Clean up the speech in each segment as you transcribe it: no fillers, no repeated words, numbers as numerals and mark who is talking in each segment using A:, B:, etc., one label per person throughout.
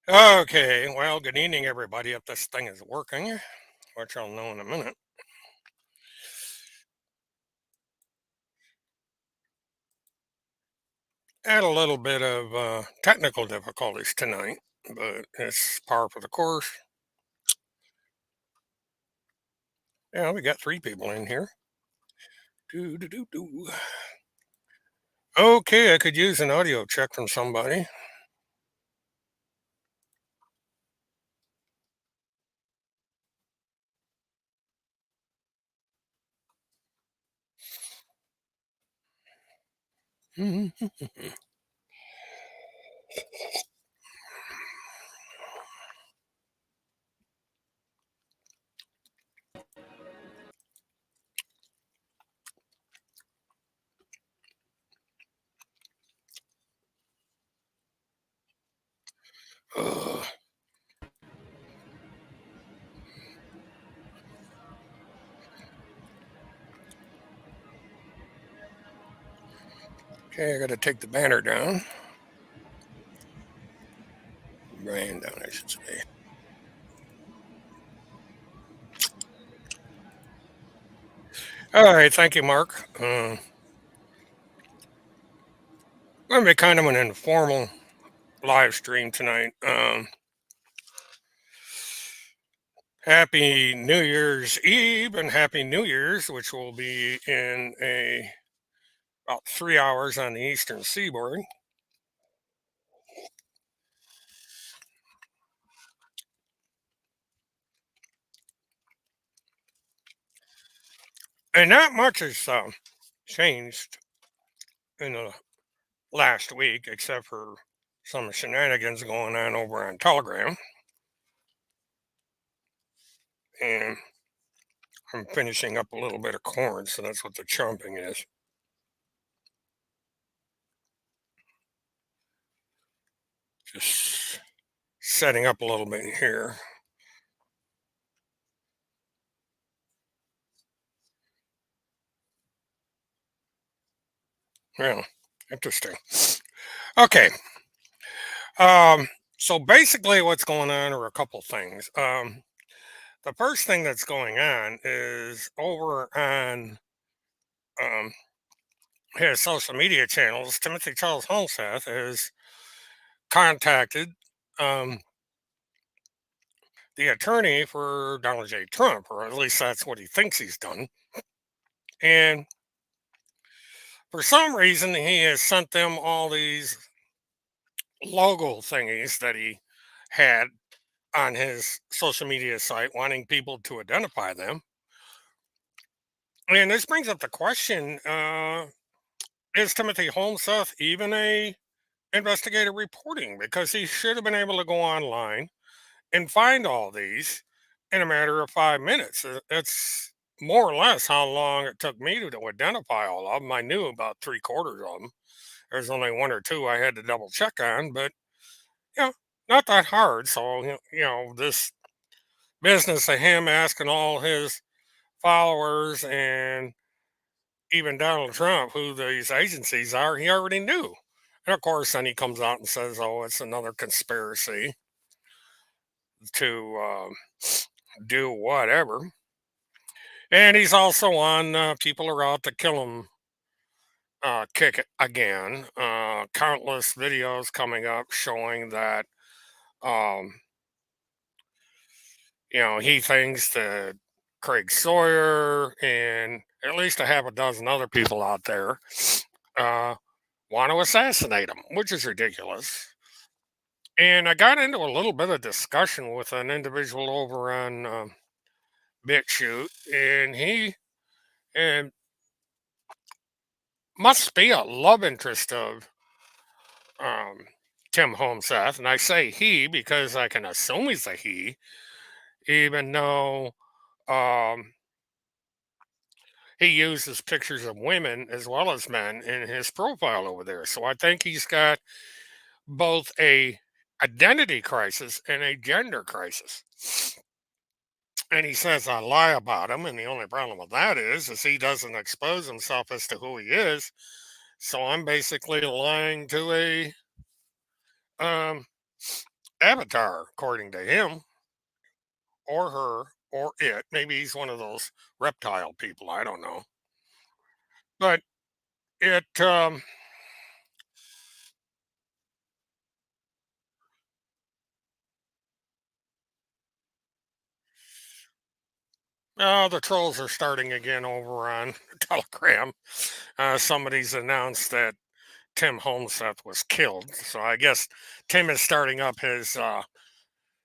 A: Okay, well, good evening, everybody. If this thing is working, which I'll know in a minute. Had a little bit of technical difficulties tonight, but it's par for the course. Yeah, we got three people in here. Do, do, do, do. Okay, I could use an audio check from somebody. Ugh. Okay, I got to take the banner down. Brand down, I should say. All right, thank you, Mark. Going to be kind of an informal live stream tonight. Happy New Year's Eve and Happy New Year's, which will be in about 3 hours on the Eastern Seaboard. And not much has changed in the last week, except for some shenanigans going on over on Telegram. And I'm finishing up a little bit of corn, so that's what the chomping is. Just setting up a little bit here. Yeah, interesting. Okay. Um, so basically, what's going on are a couple things. The first thing that's going on is over on um, his social media channels. Timothy Charles Holmseth has contacted um, the attorney for Donald J. Trump, or at least that's what he thinks he's done. And for some reason, he has sent them all these logo thingies that he had on his social media site, wanting people to identify them. And this brings up the question: is Timothy Holmseth even a investigative reporting? Because he should have been able to go online and find all these in a matter of 5 minutes. That's more or less how long it took me to identify all of them. I knew about three quarters of them. There's only one or two I had to double check on, but you know, not that hard. So this business of him asking all his followers and even Donald Trump who these agencies are, he already knew. And of course, then he comes out and says, "Oh, it's another conspiracy to do whatever." And he's also on People Are Out to Kill Him kick it again. Countless videos coming up showing that, um, he thinks that Craig Sawyer and at least a half a dozen other people out there uh, want to assassinate him, which is ridiculous. And I got into a little bit of discussion with an individual over on BitChute, and he and must be a love interest of um, Tim Homeseth. And I say he because I can assume he's a he, even though um, he uses pictures of women as well as men in his profile over there. So I think he's got both a identity crisis and a gender crisis. And he says I lie about him, and the only problem with that is he doesn't expose himself as to who he is. So I'm basically lying to um, avatar, according to him, or her, or it. Maybe he's one of those reptile people. I don't know. But it, the trolls are starting again over on Telegram. Somebody's announced that Tim Holmseth was killed. So I guess Tim is starting up his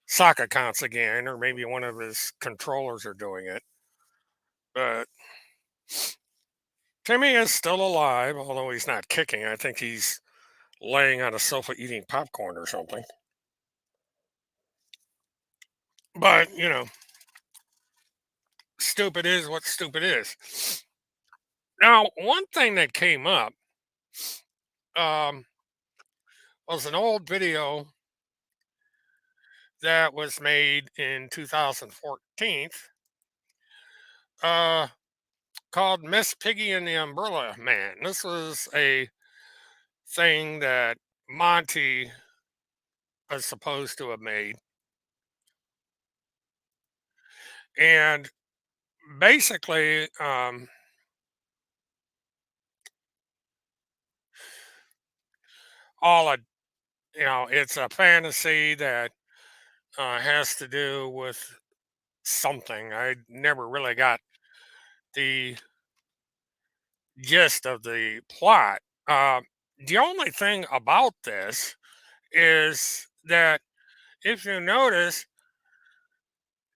A: sock accounts again, or maybe one of his controllers are doing it. But Timmy is still alive, although he's not kicking. I think he's laying on a sofa eating popcorn or something. But, stupid is what stupid is. Now, one thing that came up um, was an old video that was made in 2014 uh, called Miss Piggy and the Umbrella Man. This was a thing that Monty was supposed to have made. And basically, all a it's a fantasy that has to do with something. I never really got the gist of the plot. Uh, the only thing about this is that if you notice,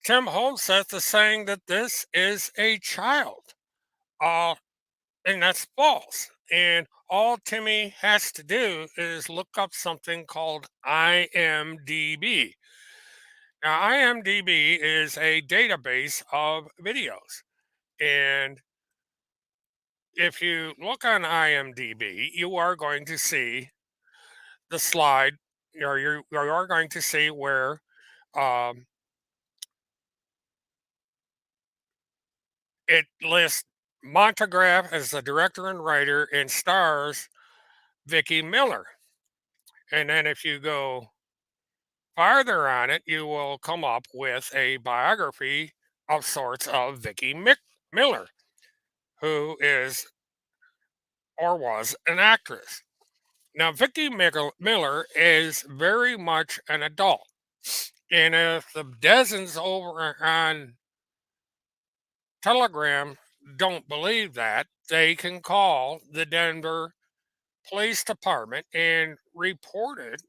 A: Tim Holseth is saying that this is a child, uh, and that's false. And all Timmy has to do is look up something called IMDb. Now, IMDb is a database of videos. And if you look on IMDb, you are going to see the slide, you are going to see where um, it lists Montagraph as the director and writer and stars Vicky Miller. And then if you go farther on it, you will come up with a biography of sorts of Miller, who is or was an actress. Now, Miller is very much an adult. And if the dozens over on Telegram don't believe that, they can call the Denver Police Department and report it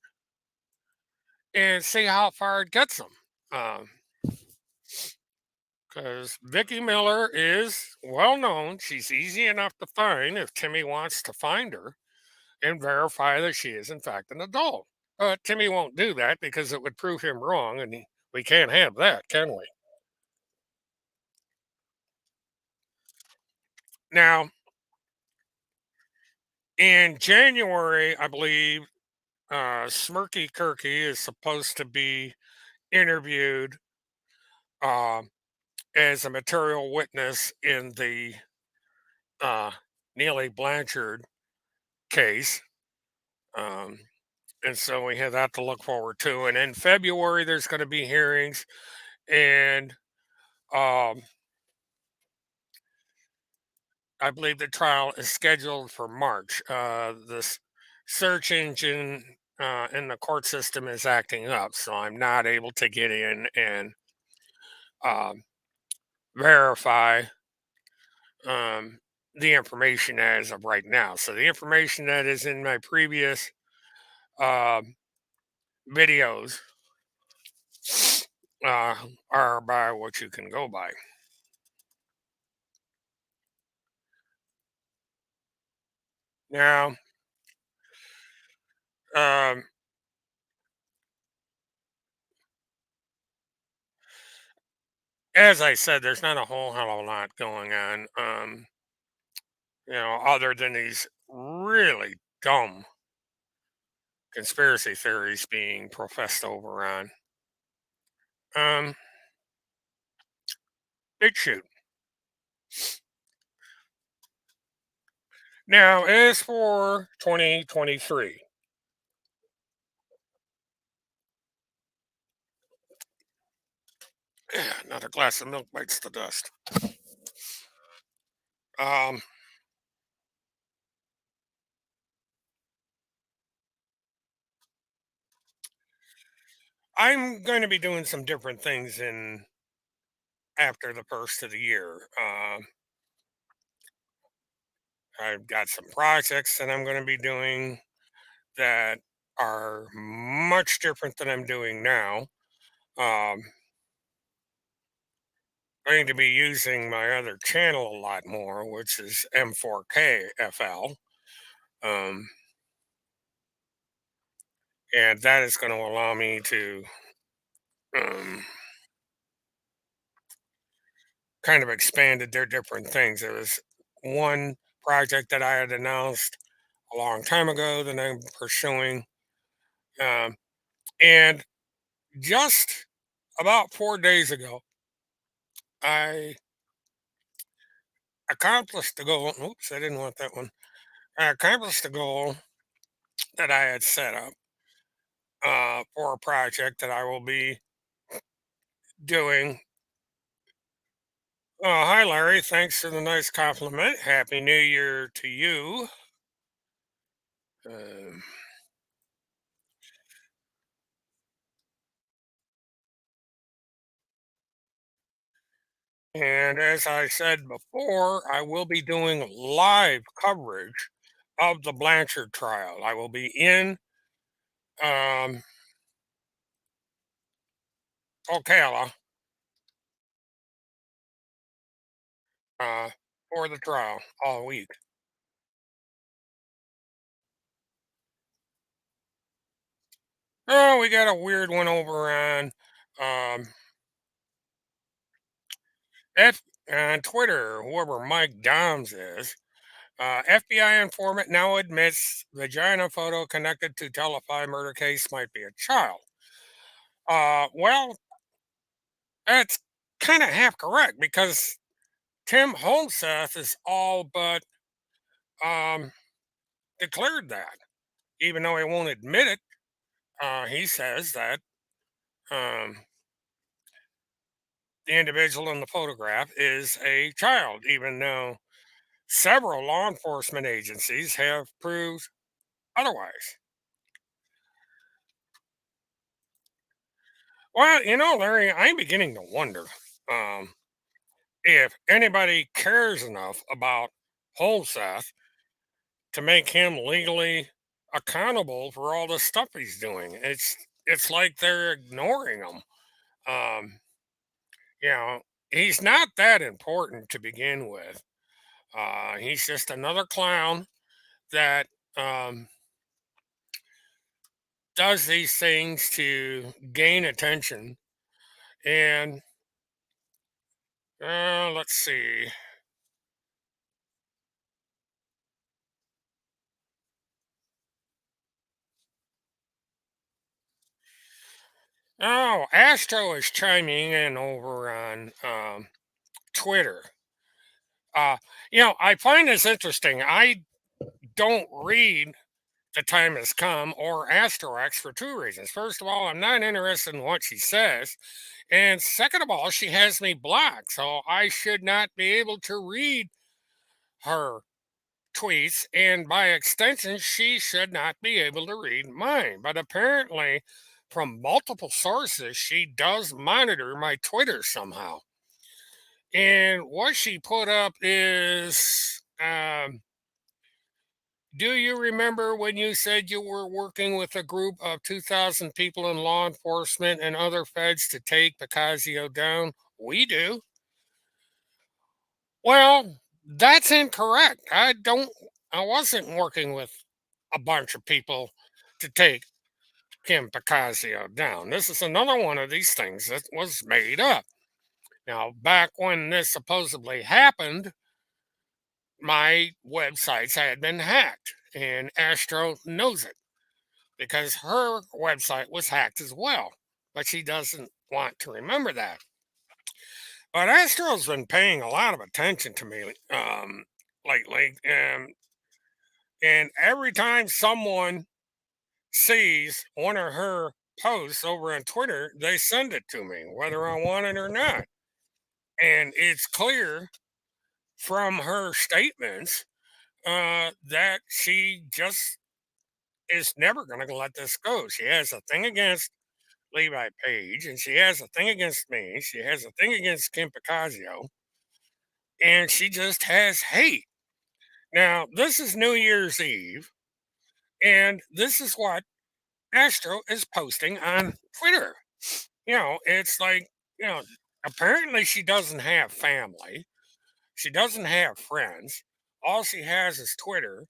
A: and see how far it gets them. Because Vicky Miller is well known. She's easy enough to find if Timmy wants to find her and verify that she is, in fact, an adult. But Timmy won't do that because it would prove him wrong, and we can't have that, can we? Now, in January, I believe Smirky Kirky is supposed to be interviewed um, as a material witness in the uh, Neely Blanchard case. Um, and so we have that to look forward to. And in February, there's going to be hearings, and um, I believe the trial is scheduled for March. This search engine in the court system is acting up, so I'm not able to get in and um, verify um, the information as of right now. So the information that is in my previous um videos uh, are by what you can go by. Now, um, as I said, there's not a whole hell of a lot going on, other than these really dumb conspiracy theories being professed over on um, Big Shoot. Now, as for 2023, Another glass of milk bites the dust. Um, I'm going to be doing some different things in after the first of the year. I've got some projects that I'm going to be doing that are much different than I'm doing now. Um, Going to be using my other channel a lot more, which is M4K FL. Um, and that is going to allow me to um, kind of expand their different things. There was one project that I had announced a long time ago that I'm pursuing. Um, and just about 4 days ago, I accomplished the goal. Oops, I didn't want that one. I accomplished the goal that I had set up for a project that I will be doing. Hi, Larry. Thanks for the nice compliment. Happy New Year to you. Um, and as I said before, I will be doing live coverage of the Blanchard trial. I will be in um, Ocala uh, for the trial all week. Oh, we got a weird one over um, F on Twitter, whoever Mike Doms is. FBI informant now admits vagina photo connected to Telefy murder case might be a child. Well, that's kind of half correct because Tim Holmseth is all but um, declared that, even though he won't admit it. He says that um, the individual in the photograph is a child, even though several law enforcement agencies have proved otherwise. Well, Larry, I'm beginning to wonder um, if anybody cares enough about Holseth to make him legally accountable for all the stuff he's doing. It's like they're ignoring him. Um, you know, he's not that important to begin with. He's just another clown that um, does these things to gain attention. And let's see. Oh, Astro is chiming in over on Twitter. Uh, I find this interesting. I don't read The Time Has Come or Astrox for two reasons. First of all, I'm not interested in what she says. And second of all, she has me blocked. So I should not be able to read her tweets. And by extension, she should not be able to read mine. But apparently, from multiple sources, she does monitor my Twitter somehow. And what she put up is do you remember when you said you were working with a group of 2,000 people in law enforcement and other feds to take Bacasio down? We do. Well, that's incorrect. I wasn't working with a bunch of people to take Kim Bacasio down. This is another one of these things that was made up. Now, back when this supposedly happened, my websites had been hacked, and Astro knows it because her website was hacked as well. But she doesn't want to remember that. But Astro's been paying a lot of attention to me lately, and every time someone sees one of her posts over on Twitter, they send it to me, whether I want it or not. And it's clear from her statements that she just is never going to let this go. She has a thing against Levi Page, and she has a thing against me. She has a thing against Kim Picasio, and she just has hate. Now, this is New Year's Eve, and this is what Astro is posting on Twitter. It's like, you know, apparently she doesn't have family. She doesn't have friends. All she has is Twitter.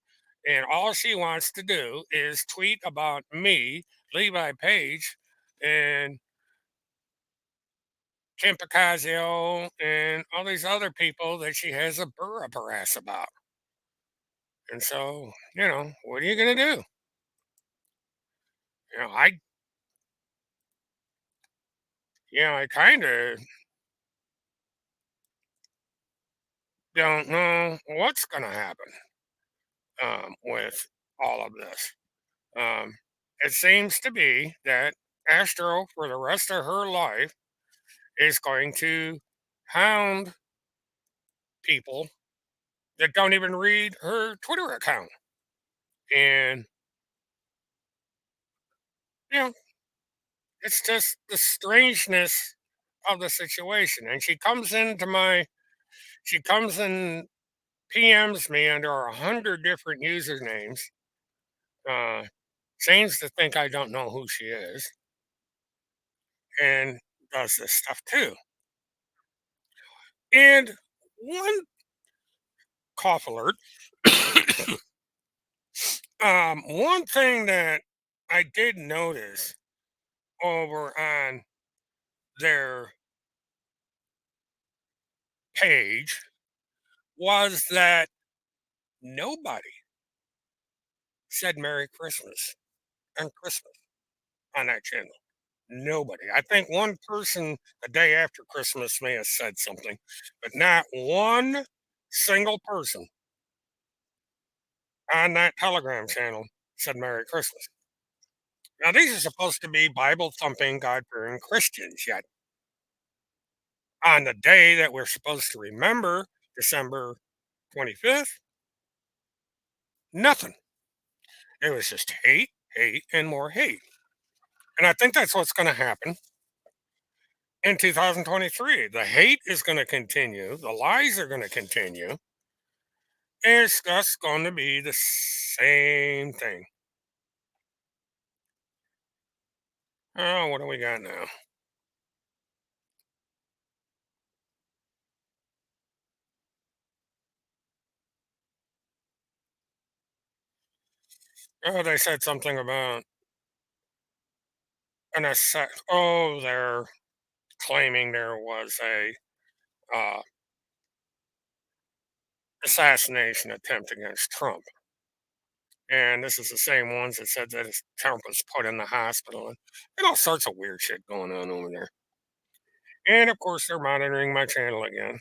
A: And all she wants to do is tweet about me, Levi Page, and Kim Picasio, and all these other people that she has a burr up her ass about. And so, what are you going to do? You know, I, I kind of don't know what's going to happen with all of this. Um, it seems to be that Astro, for the rest of her life, is going to hound people that don't even read her Twitter account. And, you know, it's just the strangeness of the situation. And she comes and PMs me under 100 different usernames, uh, seems to think I don't know who she is, and does this stuff too. And one cough alert. One thing that I did notice over on their page was that nobody said Merry Christmas on Christmas on that channel. Nobody. I think one person the day after Christmas may have said something, but not one single person on that Telegram channel said Merry Christmas. Now, these are supposed to be Bible thumping, God fearing Christians, yet on the day that we're supposed to remember, December 25th, nothing. It was just hate, hate, and more hate. And I think that's what's going to happen in 2023. The hate is going to continue, the lies are going to continue, and it's just going to be the same thing. Oh, what do we got now? Oh, they said something about oh, they're claiming there was a uh, assassination attempt against Trump. And this is the same ones that said that Trump was put in the hospital and all sorts of weird shit going on over there. And of course, they're monitoring my channel again.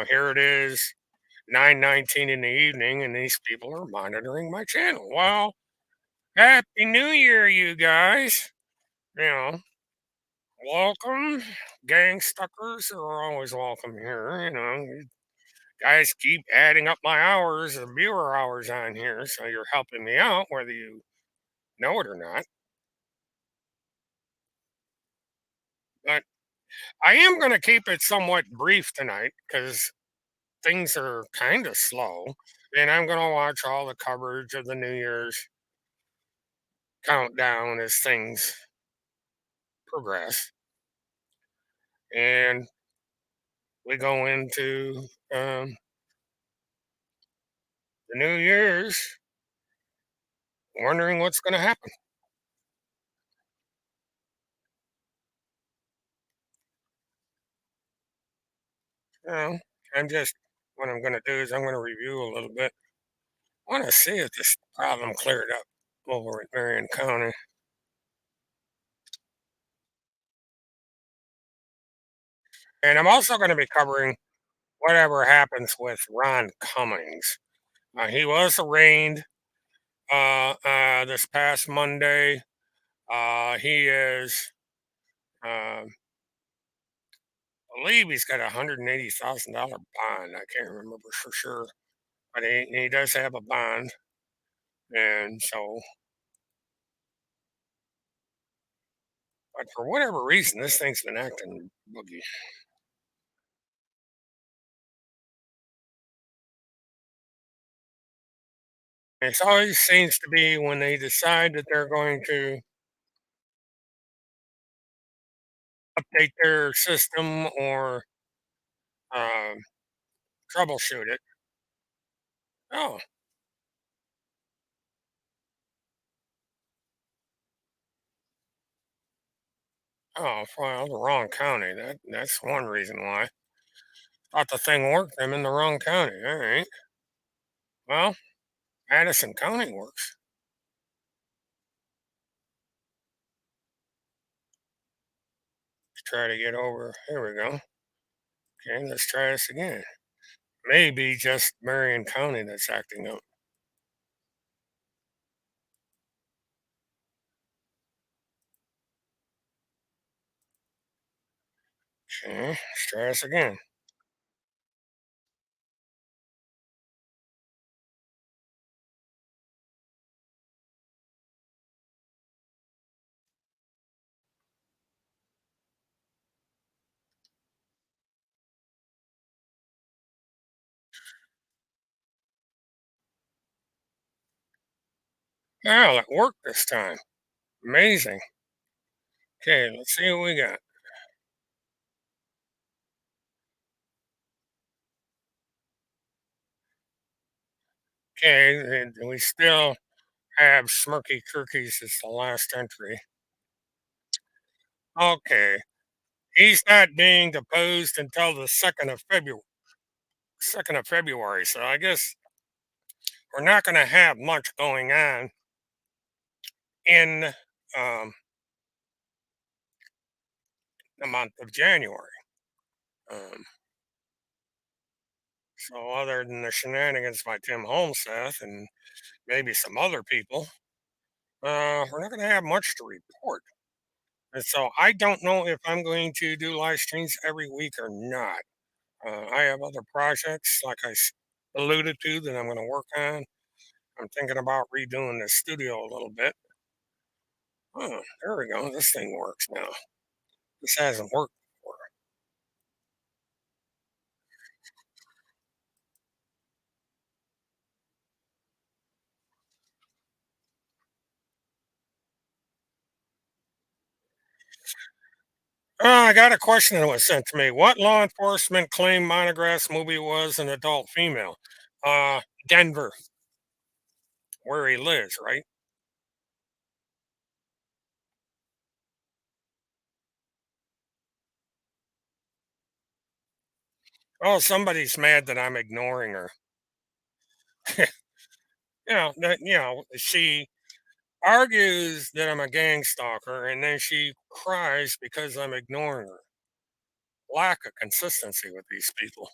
A: Here it is, 9:19 in the evening, and these people are monitoring my channel. Well, Happy New Year, you guys. You know, welcome. Gang stuckers are always welcome here. You guys keep adding up my hours and viewer hours on here, so you're helping me out, whether you know it or not. But I am going to keep it somewhat brief tonight because things are kind of slow. And I'm going to watch all the coverage of the New Year's countdown as things progress. And we go into the New Year's wondering what's going to happen. You know, what I'm going to do is I'm going to review a little bit. I want to see if this problem cleared up over at Marion County. And I'm also going to be covering whatever happens with Ron Cummings. He was arraigned This past Monday, he is, I believe he's got $180,000 bond. I can't remember for sure, but he does have a bond, and so, but for whatever reason, this thing's been acting boogie. It always seems to be when they decide that they're going to update their system or um, troubleshoot it. Oh, oh, well, the wrong county. That's one reason why. Thought the thing worked. I'm in the wrong county. All right. Well, Addison County works. Let's try to get over. Here we go. Okay, let's try this again. Maybe just Marion County that's acting up. Okay, let's try this again. Well, it worked this time. Amazing. Okay, let's see what we got. Okay, and we still have Smirky Cookies as the last entry. Okay, he's not being deposed until the second of February. So I guess we're not going to have much going on in um, the month of January. Um, so other than the shenanigans by Tim Holmseth and maybe some other people, we're not going to have much to report. And so I don't know if I'm going to do live streams every week or not. I have other projects, like alluded to, that I'm going to work on. I'm thinking about redoing the studio a little bit. Oh, there we go. This thing works now. This hasn't worked before. I got a question that was sent to me. What law enforcement claimed Monograph's movie was an adult female? Denver, where he lives, right? Oh, somebody's mad that I'm ignoring her. She argues that I'm a gang stalker, and then she cries because I'm ignoring her. Lack of consistency with these people.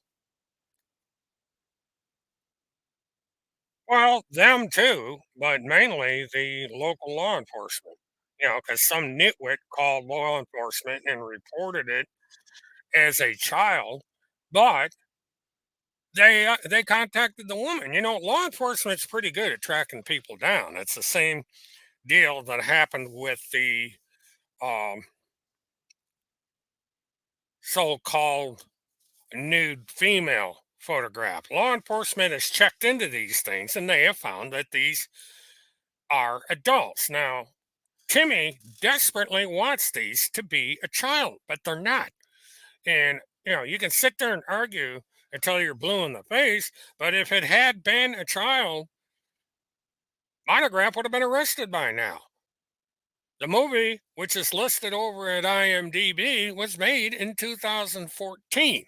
A: Well, them too, but mainly the local law enforcement. Because some nitwit called law enforcement and reported it as a child, but they contacted the woman. Law enforcement's pretty good at tracking people down. It's the same deal that happened with the um, so-called nude female photograph. Law enforcement has checked into these things, and they have found that these are adults. Now, Timmy desperately wants these to be a child, but they're not. And, you can sit there and argue until you're blue in the face, but if it had been a child, Monograph would have been arrested by now. The movie, which is listed over at IMDb, was made in 2014.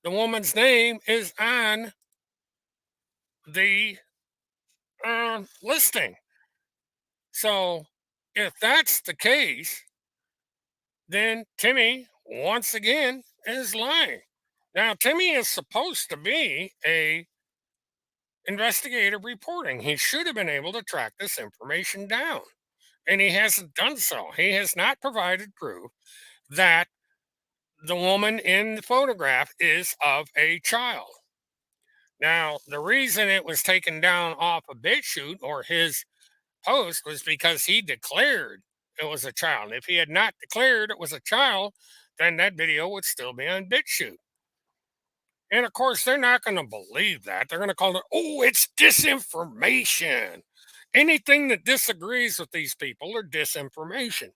A: The woman's name is on the listing. So, if that's the case, then Timmy, once again, is lying. Now, Timmy is supposed to be a investigative reporting. He should have been able to track this information down, and he hasn't done so. He has not provided proof that the woman in the photograph is of a child. Now, the reason it was taken down off of BitChute or his post was because he declared it was a child. If he had not declared it was a child, then that video would still be on BitChute. And of course, they're not going to believe that. They're going to call it, oh, it's disinformation. Anything that disagrees with these people are disinformation.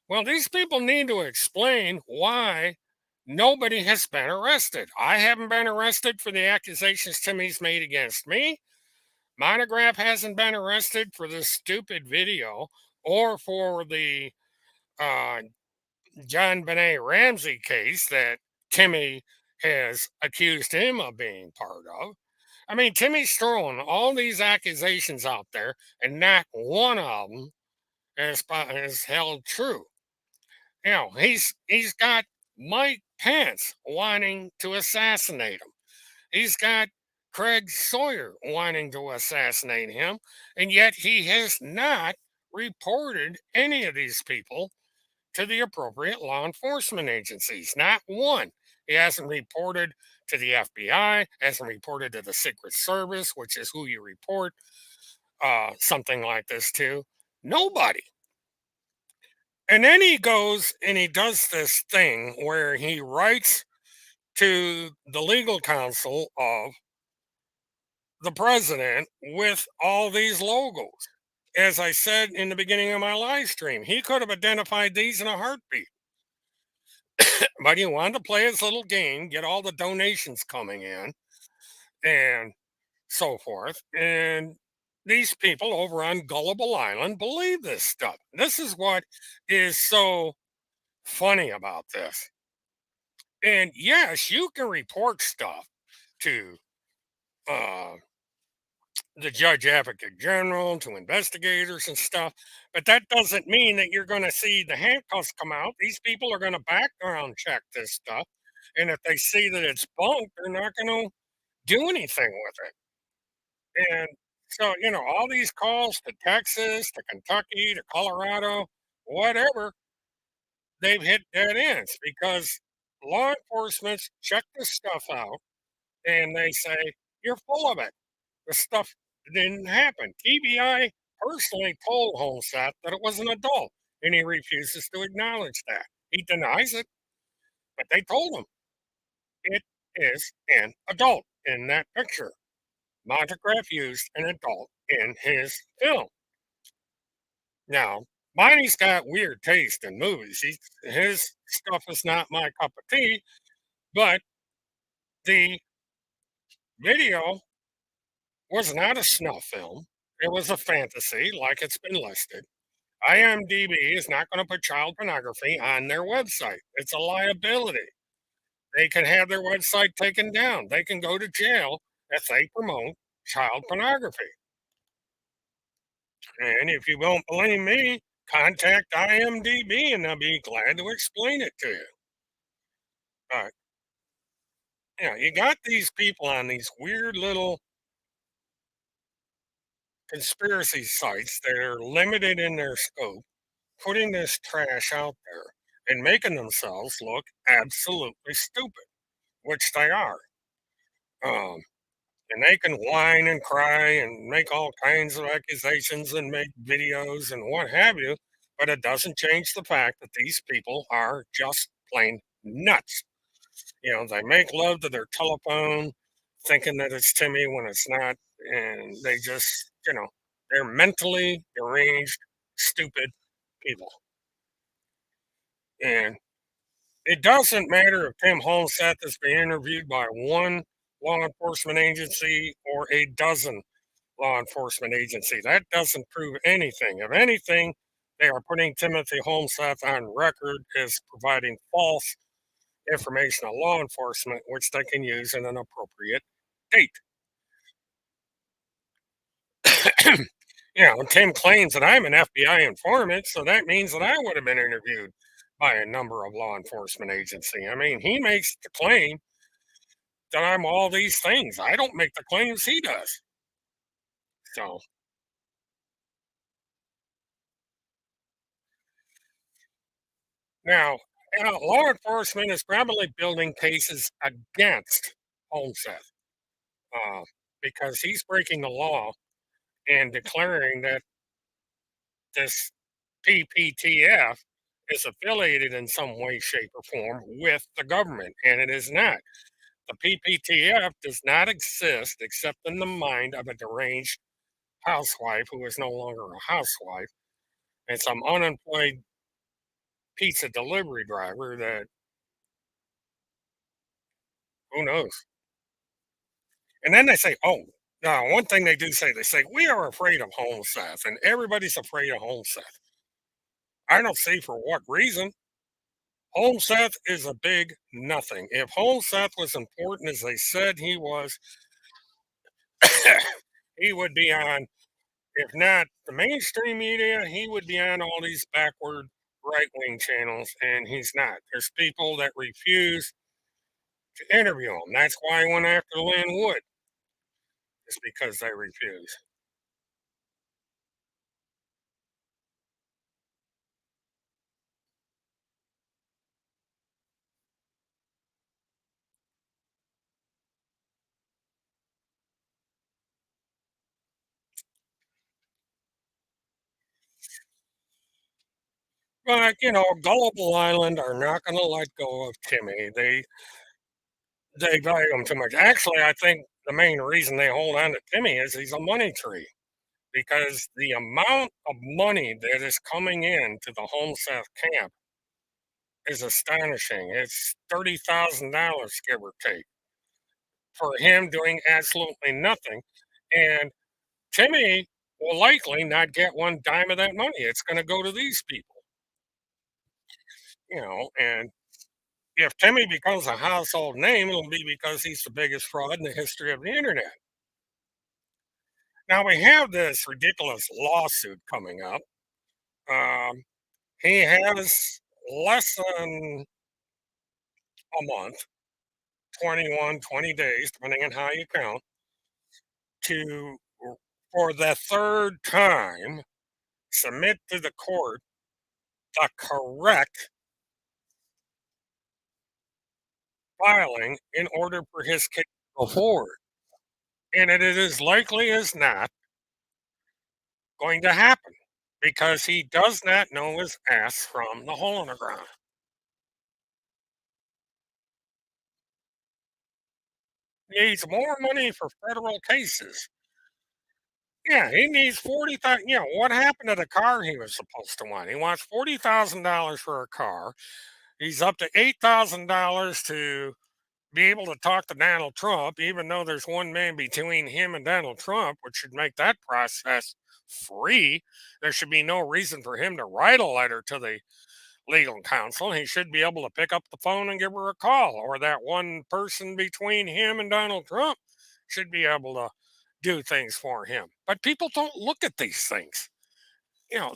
A: Well, these people need to explain why nobody has been arrested. I haven't been arrested for the accusations Timmy's made against me. Monograph hasn't been arrested for this stupid video or for the uh, John Benet Ramsey case that Timmy has accused him of being part of. I mean, Timmy's throwing all these accusations out there, and not one of them is held true. You know, he's got Mike Pence wanting to assassinate him. He's got Craig Sawyer wanting to assassinate him, and yet he has not reported any of these people to the appropriate law enforcement agencies. Not one. He hasn't reported to the FBI, hasn't reported to the Secret Service, which is who you report something like this to. Nobody. And then he goes and he does this thing where he writes to the legal counsel of the president with all these logos. As I said in the beginning of my live stream, he could have identified these in a heartbeat. But he wanted to play his little game, get all the donations coming in, and so forth. And these people over on Gullible Island believe this stuff. This is what is so funny about this. And yes, you can report stuff to uh, the judge advocate general, to investigators and stuff, but that doesn't mean that you're going to see the handcuffs come out. These people are going to background check this stuff. And if they see that it's bunk, they're not going to do anything with it. And so, all these calls to Texas, to Kentucky, to Colorado, whatever, they've hit dead ends because law enforcement check this stuff out and they say, you're full of it. The stuff didn't happen. TBI personally told Holmsat that it was an adult, and he refuses to acknowledge that. He denies it, but they told him it is an adult in that picture. Montegraph used an adult in his film. Now, Bonnie's got weird taste in movies. His stuff is not my cup of tea, but the video was not a snuff film. It was a fantasy, like it's been listed. IMDb is not going to put child pornography on their website. It's a liability. They can have their website taken down. They can go to jail if they promote child pornography. And if you won't believe me, contact IMDb and they'll be glad to explain it to you. But you got these people on these weird little conspiracy sites that are limited in their scope, putting this trash out there and making themselves look absolutely stupid, which they are. Um, and they can whine and cry and make all kinds of accusations and make videos and what have you, but it doesn't change the fact that these people are just plain nuts. They make love to their telephone, thinking that it's Timmy when it's not, and they just, they're mentally deranged, stupid people. And it doesn't matter if Tim Holmseth is being interviewed by one law enforcement agency or a dozen law enforcement agency. That doesn't prove anything. If anything, they are putting Timothy Holmseth on record as providing false information to law enforcement, which they can use in an appropriate date. Tim claims that I'm an FBI informant, so that means that I would have been interviewed by a number of law enforcement agency. I mean, he makes the claim that I'm all these things. I don't make the claims he does. So now, law enforcement is probably building cases against Homestead uh, because he's breaking the law and declaring that this PPTF is affiliated in some way, shape, or form with the government, and it is not. The PPTF does not exist except in the mind of a deranged housewife who is no longer a housewife and some unemployed pizza delivery driver that who knows. And then they say, oh, now one thing they do say, they say, we are afraid of home Seth, and everybody's afraid of home Seth. I don't see for what reason. Home Seth is a big nothing. If Home Seth was important as they said he was, he would be on, if not the mainstream media, he would be on all these backward right wing channels, and he's not. There's people that refuse to interview him. That's why I went after Lynn Wood, is because they refuse. But, Gullible Island are not going to let go of Timmy. They value him too much. Actually, I think the main reason they hold on to Timmy is he's a money tree because the amount of money that is coming in to the Homestead camp is astonishing. It's $30,000, give or take, for him doing absolutely nothing. And Timmy will likely not get one dime of that money. It's going to go to these people, and if Timmy becomes a household name, it'll be because he's the biggest fraud in the history of the internet. Now we have this ridiculous lawsuit coming up. Um, he has less than a month, 21, 20 days, depending on how you count, to, for the third time, submit to the court the correct filing in order for his case to go forward. And it is as likely as not going to happen because he does not know his ass from the hole in the ground. He needs more money for federal cases. Yeah, he needs 40,000. What happened to the car he was supposed to want? He wants $40,000 for a car. He's up to $8,000 to be able to talk to Donald Trump, even though there's one man between him and Donald Trump, which should make that process free. There should be no reason for him to write a letter to the legal counsel. He should be able to pick up the phone and give her a call, or that one person between him and Donald Trump should be able to do things for him. But people don't look at these things.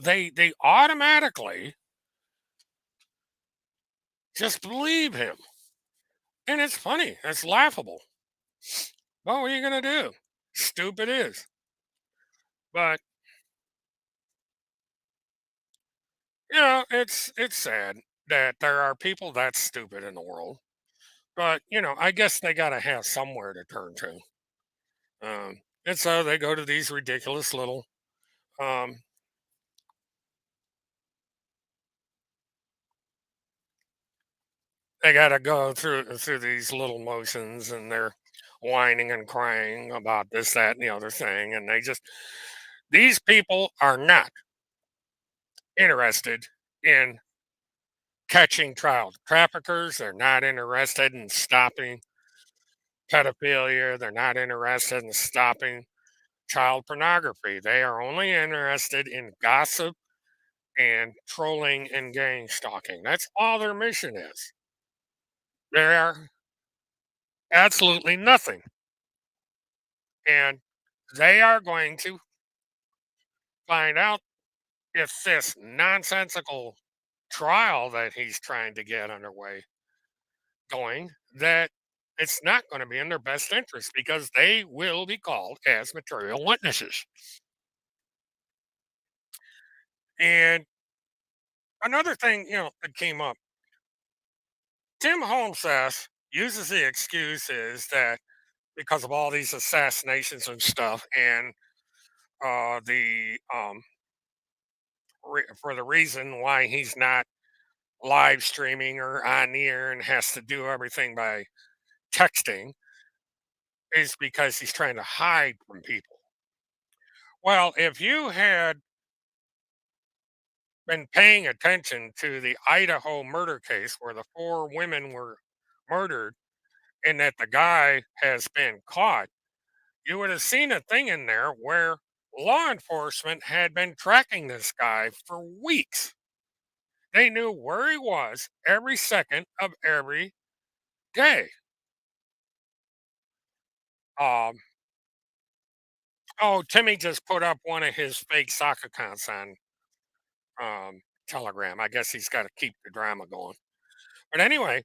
A: They automatically just believe him. And it's funny. It's laughable. Well, what are you going to do? Stupid is. But, it's sad that there are people that stupid in the world. But, I guess they got to have somewhere to turn to. And so they go to these ridiculous little, um, they got to go through these little motions, and they're whining and crying about this, that, and the other thing. And these people are not interested in catching child traffickers. They're not interested in stopping pedophilia. They're not interested in stopping child pornography. They are only interested in gossip and trolling and gang stalking. That's all their mission is. They are absolutely nothing. And they are going to find out if this nonsensical trial that he's trying to get underway going, that it's not going to be in their best interest because they will be called as material witnesses. And another thing, that came up, Tim Holmes uses the excuse is that because of all these assassinations and stuff, and for the reason why he's not live streaming or on the air and has to do everything by texting is because he's trying to hide from people. Well, if you had been paying attention to the Idaho murder case where the four women were murdered and that the guy has been caught, you would have seen a thing in there where law enforcement had been tracking this guy for weeks. They knew where he was every second of every day. Um, oh, Timmy just put up one of his fake sock accounts on Telegram. I guess he's got to keep the drama going. But anyway,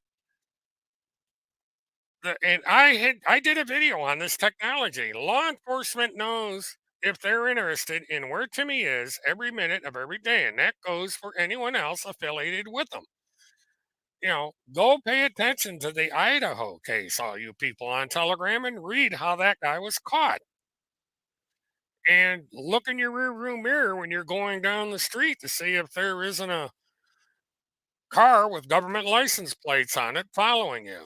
A: and I did a video on this technology. Law enforcement knows if they're interested in where Timmy is every minute of every day, and that goes for anyone else affiliated with them. Go pay attention to the Idaho case, all you people on Telegram, and read how that guy was caught. And look in your rearview mirror when you're going down the street to see if there isn't a car with government license plates on it following you.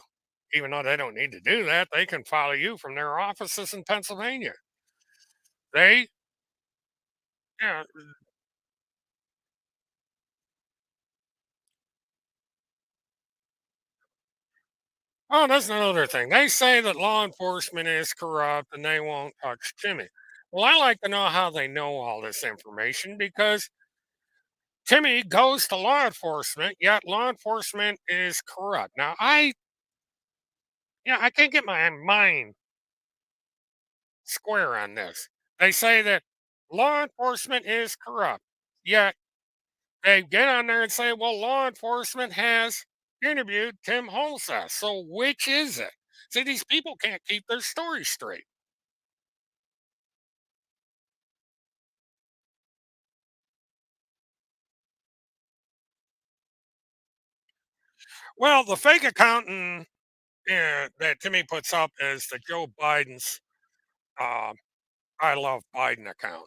A: Even though they don't need to do that, they can follow you from their offices in Pennsylvania. They, yeah, oh, that's another thing. They say that law enforcement is corrupt and they won't touch Timmy. Well, I like to know how they know all this information because Timmy goes to law enforcement, yet law enforcement is corrupt. Now, I can't get my mind square on this. They say that law enforcement is corrupt, yet they get on there and say, well, law enforcement has interviewed Tim Holseth. So which is it? See, these people can't keep their story straight. Well, the fake accountant that Timmy puts up is the Joe Biden's uh, I Love Biden account.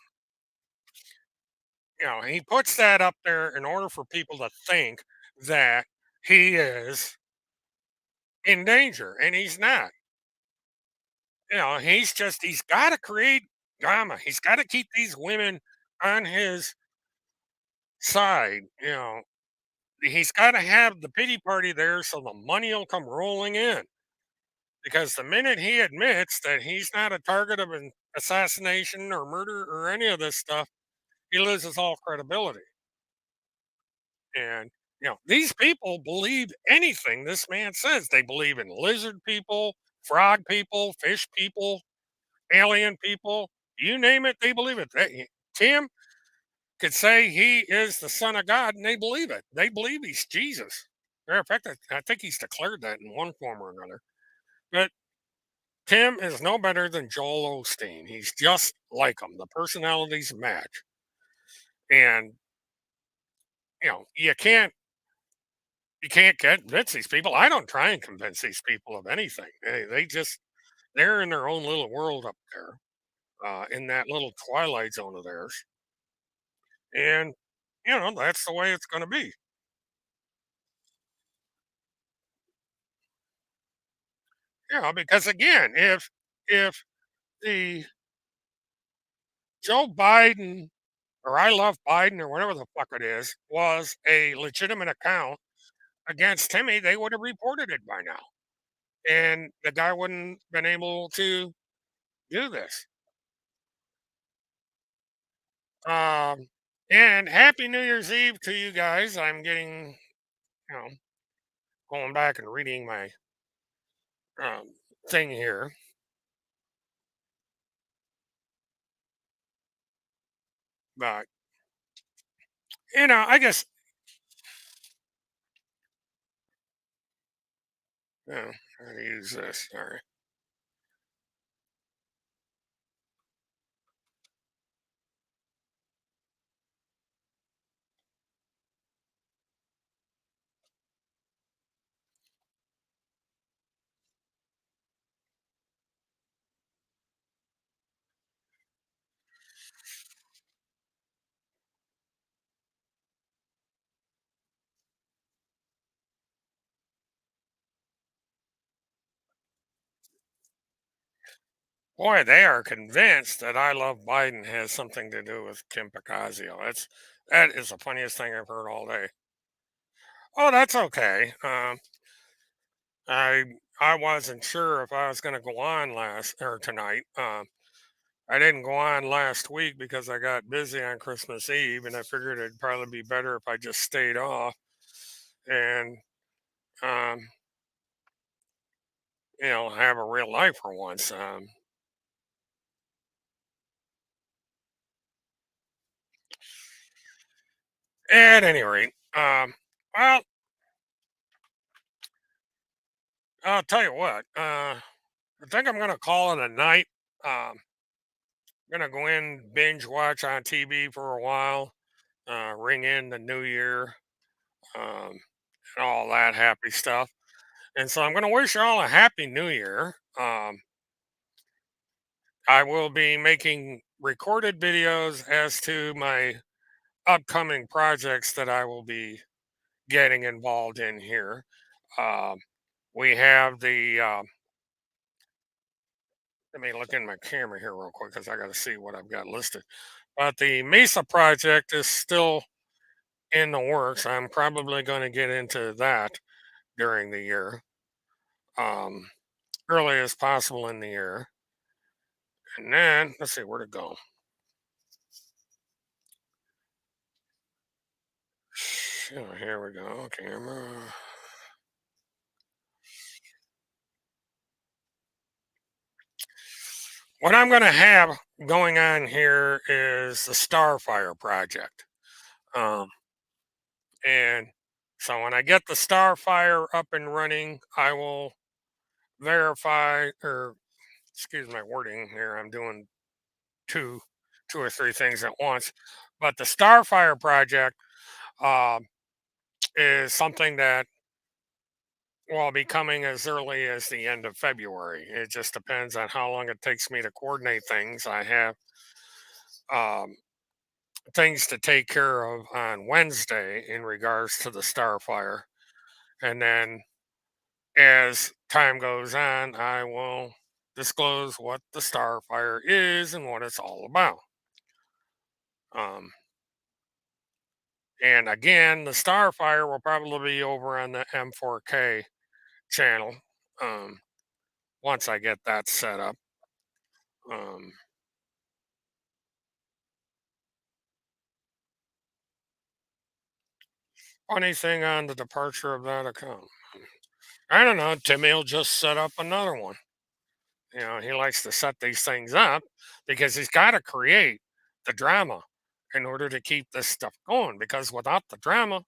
A: He puts that up there in order for people to think that he is in danger, and he's not. He's got to create drama. He's got to keep these women on his side. He's got to have the pity party there so the money will come rolling in. Because the minute he admits that he's not a target of an assassination or murder or any of this stuff, he loses all credibility. And, these people believe anything this man says. They believe in lizard people, frog people, fish people, alien people, you name it, they believe it. Tim could say he is the son of God and they believe it. They believe he's Jesus. Matter of fact, I think he's declared that in one form or another. But Tim is no better than Joel Osteen. He's just like him. The personalities match. And, you can't convince these people. I don't try and convince these people of anything. They're in their own little world up there, in that little twilight zone of theirs. And, that's the way it's going to be. Because again, if the Joe Biden or I Love Biden or whatever the fuck it is was a legitimate account against Timmy, they would have reported it by now. And the guy wouldn't been able to do this. Um, and happy New Year's Eve to you guys. I'm getting, you know, going back and reading my thing here. But, I guess, I'm going to use this. All right. Boy, they are convinced that I Love Biden has something to do with Kim Picasio. That is the funniest thing I've heard all day. Oh, that's okay. I I wasn't sure if I was going to go on last or tonight. I didn't go on last week because I got busy on Christmas Eve, and I figured it'd probably be better if I just stayed off and um, have a real life for once. At any rate, well, I'll tell you what. I think I'm gonna call it a night. Gonna go in binge watch on TV for a while. Ring in the new year, and all that happy stuff. And so I'm gonna wish you all a happy new year. I will be making recorded videos as to my upcoming projects that I will be getting involved in here. Um, we have the let me look in my camera here real quick because I got to see what I've got listed. But the Mesa project is still in the works. I'm probably going to get into that during the year, um, early as possible in the year. And then let's see where to go. Here we go. Camera. What I'm going to have going on here is the Starfire project. Um, and so when I get the Starfire up and running, I will verify, or excuse my wording here. I'm doing two, two or three things at once. But the Starfire project um, is something that will be coming as early as the end of February. It just depends on how long it takes me to coordinate things. I have um, things to take care of on Wednesday in regards to the Starfire. And then as time goes on, I will disclose what the Starfire is and what it's all about. Um, and again, the Starfire will probably be over on the M4K channel um, once I get that set up. Um, Funny thing on the departure of that account. I don't know. Timmy will just set up another one. He likes to set these things up because he's got to create the drama in order to keep this stuff going. Because without the drama,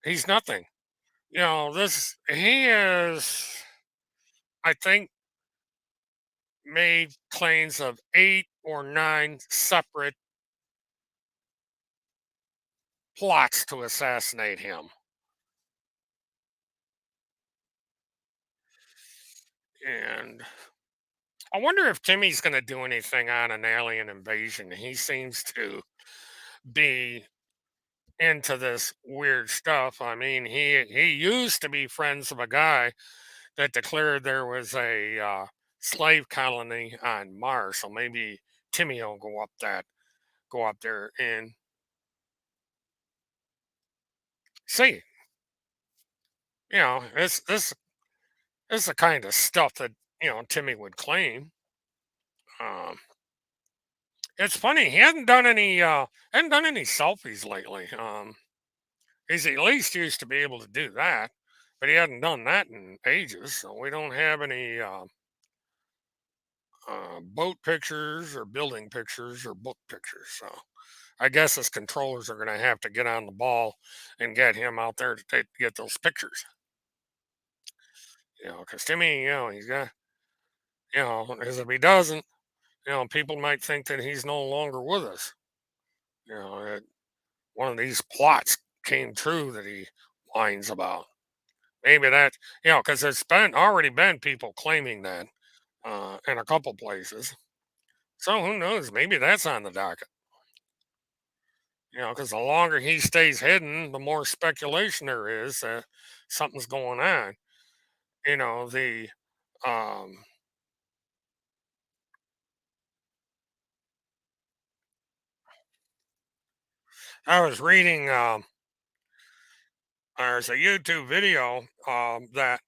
A: he's nothing. He is, I think, made claims of 8 or 9 separate plots to assassinate him. And I wonder if Timmy's going to do anything on an alien invasion. He seems to be into this weird stuff. I mean, he used to be friends with a guy that declared there was a slave colony on Mars. So maybe Timmy will go up there and see. This is the kind of stuff that Timmy would claim. Um, it's funny he hadn't done any selfies lately. He's at least used to be able to do that, but he hadn't done that in ages. So we don't have any boat pictures or building pictures or book pictures. So I guess his controllers are going to have to get on the ball and get him out there to get those pictures. Because Timmy, he's got, as if he doesn't, people might think that he's no longer with us. That one of these plots came true that he whines about. Maybe that, because there's been already been people claiming that in a couple places. So who knows? Maybe that's on the docket. Because the longer he stays hidden, the more speculation there is that something's going on. The um, I was reading, there's a YouTube video that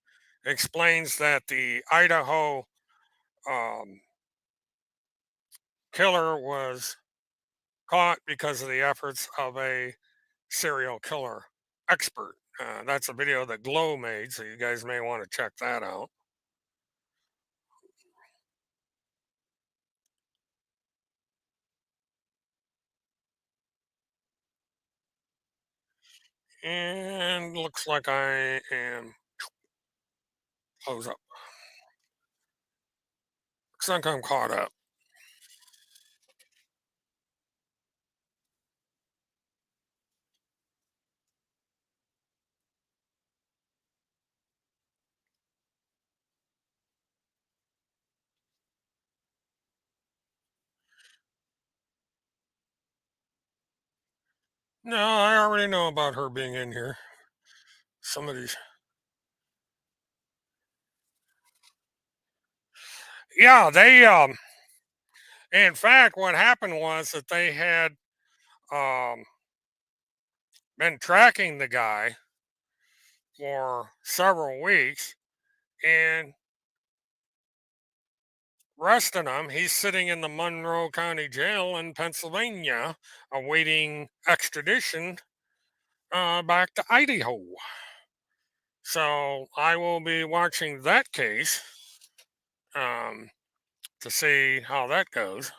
A: explains that the Idaho um, killer was caught because of the efforts of a serial killer expert. That's a video that Glow made, so you guys may want to check that out. And looks like I am close up. Looks like I'm caught up. No, I already know about her being in here. Somebody's. Yeah, in fact, what happened was that they had um, been tracking the guy for several weeks and arresting him. He's sitting in the Monroe County Jail in Pennsylvania, awaiting extradition back to Idaho. So I will be watching that case um, to see how that goes.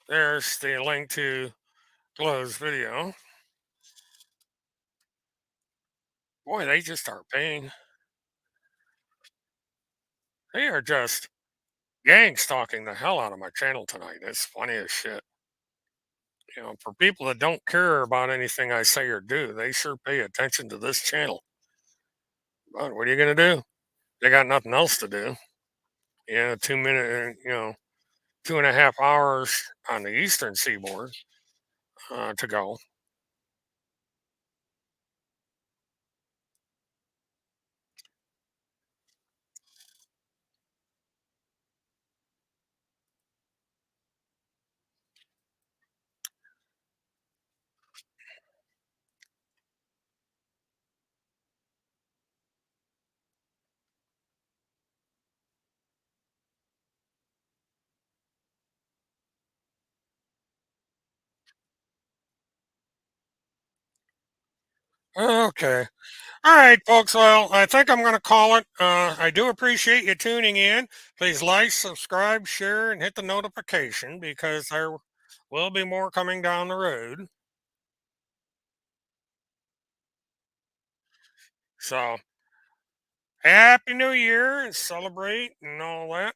A: There's the link to Glow's video. Boy, they just are paying. They are just gang stalking the hell out of my channel tonight. It's funny as shit. For people that don't care about anything I say or do, they sure pay attention to this channel. But what are you going to do? They got nothing else to do. 2 minute, 2.5 hours on the eastern seaboard to go. Okay. All right, folks. Well, I think I'm going to call it. I do appreciate you tuning in. Please like, subscribe, share, and hit the notification because there will be more coming down the road. So, Happy New Year and celebrate and all that.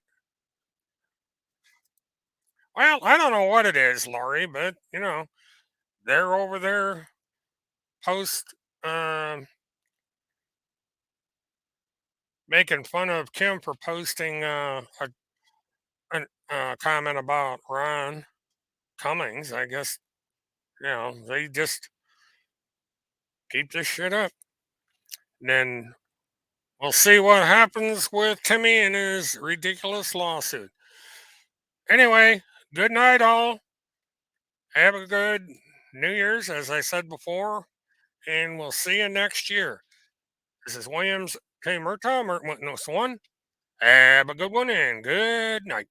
A: Well, I don't know what it is, Laurie, but they're over there post um, making fun of Kim for posting a comment about Ron Cummings. I guess they just keep this shit up. And then we'll see what happens with Timmy and his ridiculous lawsuit. Anyway, good night, all. Have a good New Year's, as I said before, and we'll see you next year. This is Williams K. Murtaugh, Witness One. Have a good one and good night.